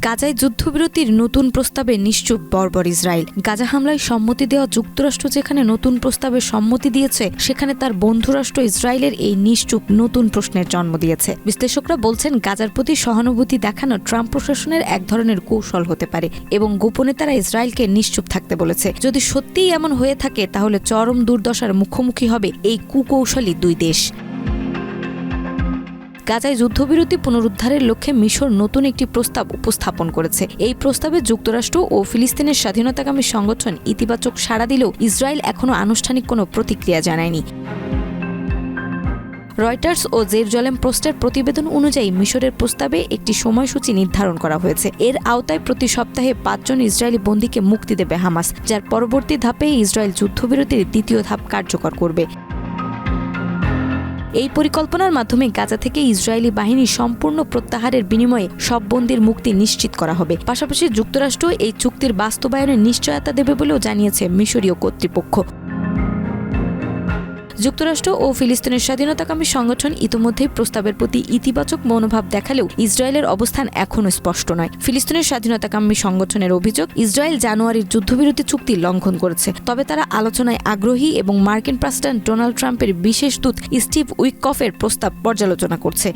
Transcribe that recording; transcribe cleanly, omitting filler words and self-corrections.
গাজায় যুদ্ধবিরতির নতুন প্রস্তাবে নিশ্চুপ বর্বর ইসরায়েল। গাজা হামলায় সম্মতি দেওয়া যুক্তরাষ্ট্র যেখানে নতুন প্রস্তাবে সম্মতি দিয়েছে, সেখানে তার বন্ধুরাষ্ট্র ইসরায়েলের এই নিশ্চুপ নতুন প্রশ্নের জন্ম দিয়েছে। বিশ্লেষকরা বলছেন, গাজার প্রতি সহানুভূতি দেখানো ট্রাম্প প্রশাসনের এক ধরনের কৌশল হতে পারে এবং গোপনে তারা ইসরায়েলকে নিশ্চুপ থাকতে বলেছে। যদি সত্যিই এমন হয়ে থাকে, তাহলে চরম দুর্দশার মুখোমুখি হবে এই কুকৌশলী দুই দেশ। গাজায় যুদ্ধবিরতি পুনরুদ্ধারের লক্ষ্যে মিশর নতুন একটি প্রস্তাব উপস্থাপন করেছে। এই প্রস্তাবে যুক্তরাষ্ট্র ও ফিলিস্তিনের স্বাধীনতাকামী সংগঠন ইতিবাচক সাড়া দিলেও ইসরায়েল এখনও আনুষ্ঠানিক কোনো প্রতিক্রিয়া জানায়নি। রয়টার্স ও জেরুজালেম পোস্টের প্রতিবেদন অনুযায়ী মিশরের প্রস্তাবে একটি সময়সূচি নির্ধারণ করা হয়েছে। এর আওতায় প্রতি সপ্তাহে 5 জন ইসরায়েলি বন্দীকে মুক্তি দেবে হামাস, যার পরবর্তী ধাপে ইসরায়েল যুদ্ধবিরতির দ্বিতীয় ধাপ কার্যকর করবে। এই পরিকল্পনার মাধ্যমে গাজা থেকে ইসরায়েলি বাহিনী সম্পূর্ণ প্রত্যাহারের বিনিময়ে সব বন্দীর মুক্তি নিশ্চিত করা হবে। পাশাপাশি যুক্তরাষ্ট্র এই চুক্তির বাস্তবায়নের নিশ্চয়তা দেবে বলেও জানিয়েছে মিশরীয় কর্তৃপক্ষ। যুক্তরাষ্ট্র ও ফিলিস্তিনের স্বাধীনতাকামী সংগঠন ইতিমধ্যেই প্রস্তাবের প্রতি ইতিবাচক মনোভাব দেখালেও ইসরায়েলের অবস্থান এখনও স্পষ্ট নয়। ফিলিস্তিনের স্বাধীনতাকামী সংগঠনের অভিযোগ, ইসরায়েল জানুয়ারির যুদ্ধবিরতি চুক্তি লঙ্ঘন করেছে, তবে তারা আলোচনায় আগ্রহী এবং মার্কিন প্রেসিডেন্ট ডোনাল্ড ট্রাম্পের বিশেষ দূত স্টিভ উইটকফের প্রস্তাব পর্যালোচনা করছে।